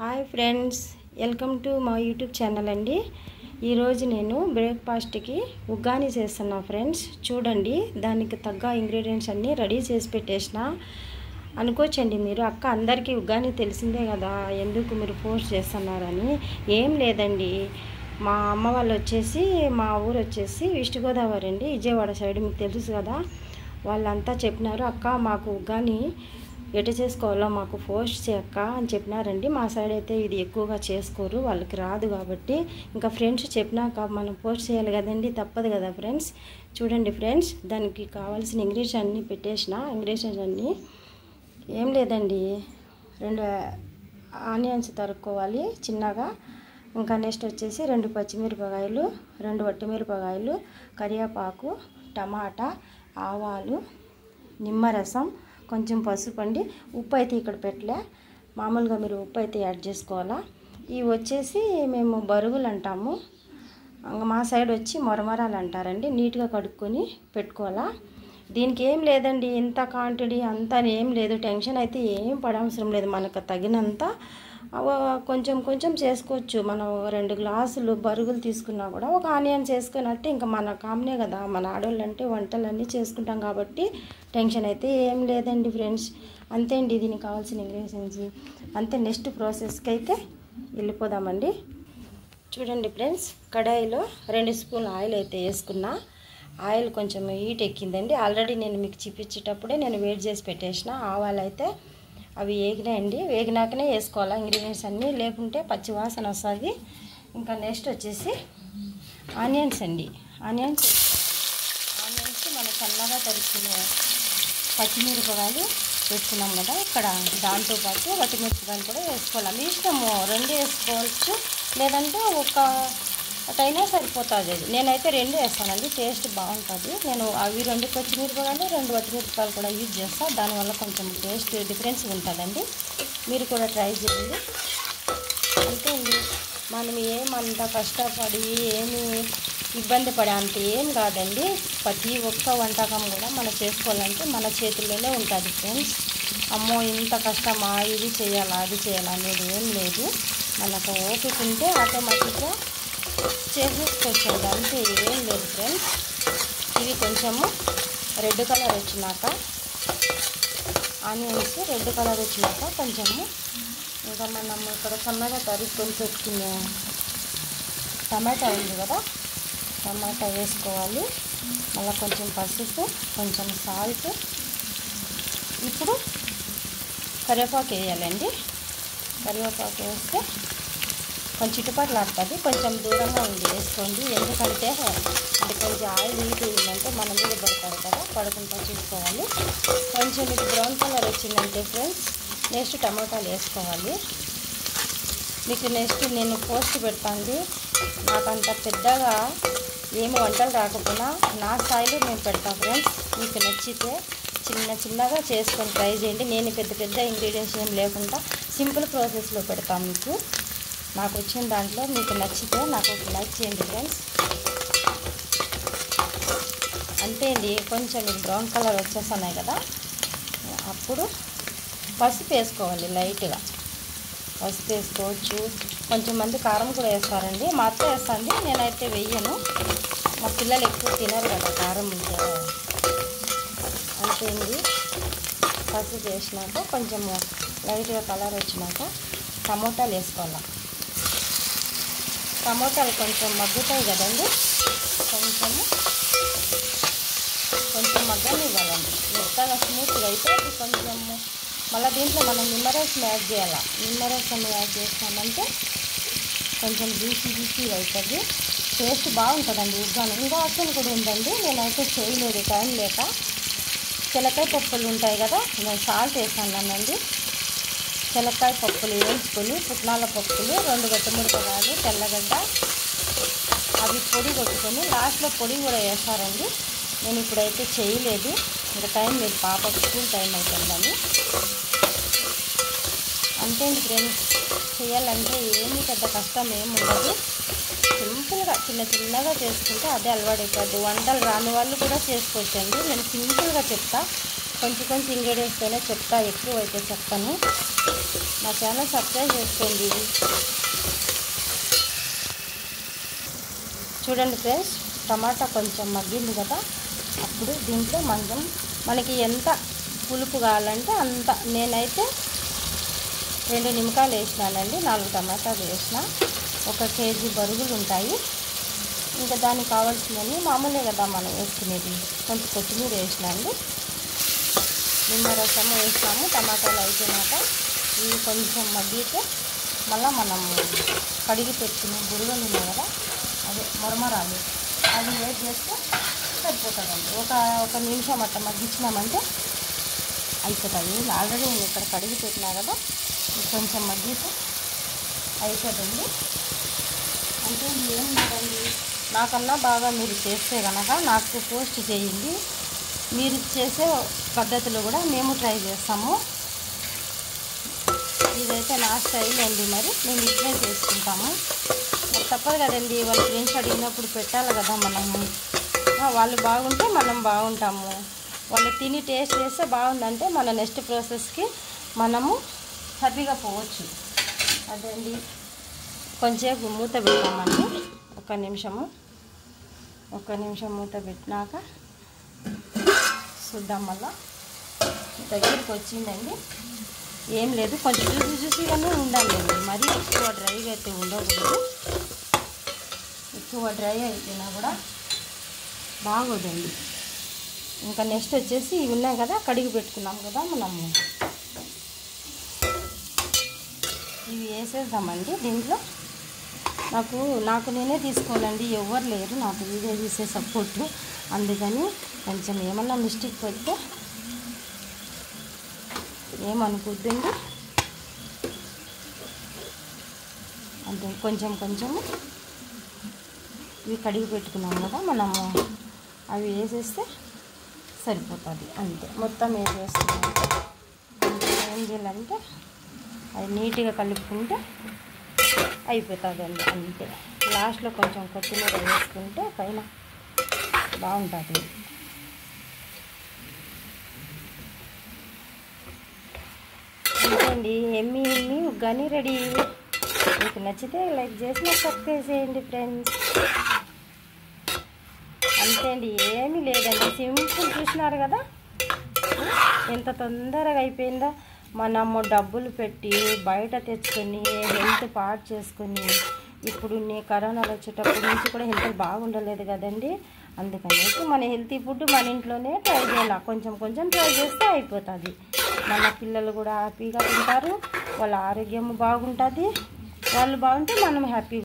Hi friends, welcome to మా YouTube channel అండి. ఈరోజు నేను బ్రేక్ఫాస్ట్కి ఉగ్గాని చేస్తున్నా ఫ్రెండ్స్. చూడండి, దానికి తగ్గ ఇంగ్రీడియంట్స్ అన్నీ రెడీ చేసి పెట్టేసిన. అనుకోవచ్చండి మీరు, అక్క అందరికీ ఉగ్గాని తెలిసిందే కదా, ఎందుకు మీరు ఫోర్స్ చేస్తున్నారని. ఏం లేదండి, మా అమ్మ వాళ్ళు వచ్చేసి, మా ఊరు వచ్చేసి ఈస్ట్ గోదావరి అండి, విజయవాడ సైడ్, మీకు తెలుసు కదా. వాళ్ళంతా చెప్పినారు, అక్క మాకు ఉగ్గాని ఎట చేసుకోవాలో మాకు పోస్ట్ చేయక్క అని చెప్పినారండి. మా సైడ్ అయితే ఇది ఎక్కువగా చేసుకోరు, వాళ్ళకి రాదు కాబట్టి. ఇంకా ఫ్రెండ్స్ చెప్పినాక మనం పోస్ట్ చేయాలి కదండి, తప్పదు కదా ఫ్రెండ్స్. చూడండి ఫ్రెండ్స్, దానికి కావాల్సిన ఇంగ్రీడియంట్స్ అన్నీ పెట్టేసిన. ఇంగ్రీడియంట్స్ అన్నీ ఏం లేదండి, 2 ఆనియన్స్ తరుక్కోవాలి చిన్నగా. ఇంకా నెక్స్ట్ వచ్చేసి 2 పచ్చిమిరపకాయలు, 2 వట్టిమిరపకాయలు, కరివేపాకు, టమాటా, ఆవాలు, నిమ్మరసం, కొంచెం పసుపు అండి. ఉప్పు అయితే ఇక్కడ పెట్టలే, మామూలుగా మీరు ఉప్పు అయితే యాడ్ చేసుకోవాలా. ఇవి వచ్చేసి మేము బరుగులు అంటాము, మా సైడ్ వచ్చి మొరమరాలు అంటారండి. నీట్గా కడుక్కొని పెట్టుకోవాలా. దీనికి ఏం లేదండి, ఇంత క్వాంటిటీ అంతా ఏం లేదు, టెన్షన్ అయితే ఏం పడవసరం లేదు. మనకు తగినంత కొంచెం కొంచెం చేసుకోవచ్చు. మనం 2 గ్లాసులు బరుగులు తీసుకున్నా కూడా ఒక ఆనియన్ చేసుకున్నట్టు. ఇంకా మన కామనే కదా, మన ఆడవాళ్ళు అంటే వంటలన్నీ చేసుకుంటాం కాబట్టి టెన్షన్ అయితే ఏం లేదండి ఫ్రెండ్స్. అంతే అండి, దీనికి కావాల్సిన ఇంగ్రీడియంట్స్ అంతే. నెక్స్ట్ ప్రాసెస్కి అయితే వెళ్ళిపోదామండి. చూడండి ఫ్రెండ్స్, కడాయిలో 2 స్పూన్లు ఆయిల్ అయితే వేసుకున్నా. ఆయిల్ కొంచెం హీట్ ఎక్కిందండి. ఆల్రెడీ నేను మీకు చూపించేటప్పుడే నేను వేడి చేసి పెట్టేసిన. ఆవాలు అయితే అవి వేగినాయండి, వేగినాకనే వేసుకోవాలా ఇంగ్రీడియంట్స్ అన్నీ, లేకుంటే పచ్చి వాసన వస్తుంది. ఇంకా నెక్స్ట్ వచ్చేసి ఆనియన్స్ అండి. ఆనియన్స్ మనం సన్నగా తరుక్కునే పచ్చిమిరపకాయలు వేసుకున్నాం కదా ఇక్కడ, దాంతోపాటు వట్టిమిరపకాయలు కూడా వేసుకోవాలి. మీ ఇష్టము, 2 వేసుకోవచ్చు, లేదంటే ఒకటైనా సరిపోతుంది. నేనైతే 2 వేస్తానండి, టేస్ట్ బాగుంటుంది. నేను అవి 2 పచ్చిమిరపకాయలు, 2 వట్టిమిరపకాయలు కూడా యూజ్ చేస్తాను. దానివల్ల కొంచెం టేస్ట్ డిఫరెన్స్ ఉంటుందండి. మీరు కూడా ట్రై చేయండి. అంతే అండి, మనం ఏమంత కష్టపడి ఏమి ఇబ్బంది పడే అంత ఏం కాదండి. ప్రతి ఒక్క వంటకం కూడా మనం చేసుకోవాలంటే మన చేతుల్లోనే ఉంటుంది ఫ్రెండ్స్. అమ్మో ఇంత కష్టమా, ఇది చేయాలా అది చేయాలా అనేది ఏం లేదు. మనకు ఓపిక ఉంటే ఆటోమేటిక్గా చేసేసుకోవచ్చు, అంతే, ఏం లేదు ఫ్రెండ్స్. ఇవి కొంచెము రెడ్ కలర్ వచ్చినాక, ఆనియన్స్ రెడ్ కలర్ వచ్చినాక కొంచెము ఇంకా మనం ఇక్కడ సన్నగా తరుక్కొని పెట్టుకునే టమాటా ఉంది కదా, టమాటా వేసుకోవాలి. మళ్ళీ కొంచెం పసుపు, కొంచెం సాల్ట్. ఇప్పుడు కరివేపాకు వేయాలండి. కరివేపాకు వేస్తే కొంచెం చిటుపట్లు ఆడుతుంది, కొంచెం దూరంగా ఉండి వేసుకోండి. ఎందుకంటే అది కొంచెం ఆయిల్ హీట్ అయిందంటే మన మీద పడతారు కదా, పడకుండా చూసుకోవాలి. కొంచెం ఇది బ్రౌన్ కలర్ వచ్చిందంటే ఫ్రెండ్స్ నెక్స్ట్ టమాటాలు వేసుకోవాలి. మీకు నెక్స్ట్ నేను పోస్ట్ పెడతాను. నాకు అంత పెద్దగా ఏమి వంటలు రాకపోయినా నా స్థాయిలో నేను పెడతాను ఫ్రెండ్స్. మీకు నచ్చితే చిన్నగా చేసుకొని ట్రై చేయండి. నేను పెద్ద ఇంగ్రీడియంట్స్ ఏం లేకుండా సింపుల్ ప్రాసెస్లో పెడతాను మీకు. నాకు వచ్చిన దాంట్లో మీకు నచ్చితే నాకు ఒక లైక్ చేయండి ఫ్రెండ్స్. అంతే అండి, కొంచెం బ్రౌన్ కలర్ వచ్చేస్తున్నాయి కదా, అప్పుడు పసుపు వేసుకోవాలి. లైట్గా పసుపు వేసుకోవచ్చు. కొంచెం మంది కారం కూడా వేస్తారండి, మా అత్త వేస్తుంది, నేనైతే వెయ్యను. మా పిల్లలు ఎక్కువ తినరు కదా కారం ఉంటే. అంతే అండి, పసుపు వేసినాక కొంచెము లైట్గా కలర్ వచ్చినాక టమోటాలు వేసుకోవాలి. టమోటాలు కొంచెం మగ్గుతాయి కదండి, కొంచెం మగ్గనివ్వాలండి. మెత్తగా స్మూత్గా అయితే అది కొంచెము. మళ్ళీ దీంట్లో మనం నిమ్మరసం యాడ్ చేయాలి. నిమ్మరసం యాడ్ చేస్తామంటే కొంచెం జ్యూసీ అవుతుంది, టేస్ట్ బాగుంటుందండి ఉగ్గాని. ఇంకా ఆప్షన్ కూడా ఉందండి, నేనైతే చేయలేదు టైం లేక. చిలకాయ పప్పులు ఉంటాయి కదా, నేను సాల్ట్ వేసానండి. చిలకాయ పప్పులు వేయించుకొని, పుట్నాల పప్పులు, 2 వట్టిమిరపకాయలు, తెల్లగడ్డ, అవి పొడి కొట్టుకొని లాస్ట్లో పొడి కూడా వేస్తారండి. నేను ఇప్పుడైతే చేయలేదు, ఇంకా టైం లేదు, పాపకు స్కూల్ టైం అవుతుందని. అంతే అండి ఫ్రెండ్స్, చేయాలంటే ఏమీ పెద్ద కష్టం ఏమి ఉండదు. సింపుల్గా చిన్నగా చేసుకుంటే అదే అలవాటు అయిపోద్ది. వంటలు రాని వాళ్ళు కూడా చేసుకోవచ్చండి. నేను సింపుల్గా చెప్తా, కొంచెం కొంచెం ఇంగ్రీడియంట్స్తోనే చెప్తా, ఎక్కువ అయితే చెప్తాను. మా ఛానల్ సబ్స్క్రైబ్ చేసుకోండి. చూడండి ఫ్రెండ్స్, టమాటా కొంచెం మగ్గింది కదా, అప్పుడు దీంట్లో మనకి ఎంత పులుపు కావాలంటే అంత. నేనైతే 2 నిమ్మకాయలు వేసినానండి, 4 టమాటాలు వేసిన. 1 కేజీ బరుగులు ఉంటాయి. ఇంకా దానికి కావాల్సినవి మామూలే కదా మనం వేసుకునేది. కొంచెం కొత్తిమీర వేసినాండి, నిమ్మరసం వేసినాము. టమాటాలు అయిపోయినాక ఇవి కొంచెం మగ్గితే మళ్ళీ మనము కడిగి పెట్టుకునే బురుగులు ఉన్నాయి కదా, అదే మరమరాలు, అది వేడి చేస్తే సరిపోతుందండి. ఒక నిమిషం అట్లా మగ్గించినామంటే అయిపోతుంది. ఆల్రెడీ నేను ఇక్కడ కడిగి పెట్టినా కదా, కొంచెం మగ్గితే అయిపోతుంది. అంటే ఏం లేదండి, నాకన్నా బాగా మీరు చేస్తే కనుక నాకు పోస్ట్ చేయండి. మీరు చేసే పద్ధతిలో కూడా మేము ట్రై చేస్తాము. ఇదైతే నా స్టైల్ అండి, మరి మేము ఇట్లే చేసుకుంటాము. తప్పదు కదండి, వాళ్ళ ఫ్రెండ్స్ అడిగినప్పుడు పెట్టాలి కదా మనము. వాళ్ళు బాగుంటే మనం బాగుంటాము. వాళ్ళు తిని టేస్ట్ చేస్తే బాగుందంటే మన నెక్స్ట్ ప్రాసెస్కి మనము హ్యాపీగా పోవచ్చు. అదండి, కొంచెంసేపు మూత పెట్టామండి. 1 నిమిషం మూత పెట్టినాక చూద్దాం. మళ్ళా దగ్గరికి వచ్చిందండి. ఏం లేదు, కొంచెం జ్యూసీగానే ఉండాలండి, మరీ ఎక్కువ డ్రైగా అయితే ఉండకూడదు. ఎక్కువ డ్రై అయిపోయినా కూడా బాగోదండి. ఇంకా నెక్స్ట్ వచ్చేసి ఇవి ఉన్నాయి కదా, కడిగి పెట్టుకున్నాం కదా మనము, ఇవి వేసేద్దామండి దీంట్లో. నాకు నేనే తీసుకోనండి, ఎవరు లేరు నాకు వీడియో తీసే సపోర్టు. అందుకని కొంచెం ఏమన్నా మిస్టేక్ పెడితే ఏమనుకోద్దండి. అంటే కొంచెము ఇవి కడిగి పెట్టుకున్నాం కదా మనము, అవి వేసేస్తే సరిపోతుంది అంతే. మొత్తం వేసేస్తున్నాం. ఏం చేయాలంటే అది నీట్గా కలుపుకుంటే అయిపోతుందండి అంతే. లాస్ట్లో కొంచెం కొత్తిమీర వేసుకుంటే పైన బాగుంటుంది. అంతే అండి, ఎమ్మి ఉగ్గాని రెడీ. మీకు నచ్చితే లైక్ చేసి నాకు సబ్స్క్రైబ్ చేయండి ఫ్రెండ్స్. అంతే అండి, ఏమీ లేదండి, సింపుల్. చూసినారు కదా ఎంత తొందరగా అయిపోయిందో. మనము డబ్బులు పెట్టి బయట తెచ్చుకొని హెల్త్ పాడు చేసుకొని, ఇప్పుడు కరోనాలో వచ్చేటప్పటి నుంచి కూడా హెల్త్ బాగుండలేదు కదండి. అందుకనేసి మన హెల్తీ ఫుడ్ మన ఇంట్లోనే ట్రై చేయాలి. కొంచెం ట్రై చేస్తే అయిపోతుంది. మన పిల్లలు కూడా హ్యాపీగా తింటారు, వాళ్ళ ఆరోగ్యం బాగుంటుంది. వాళ్ళు బాగుంటే మనం హ్యాపీగా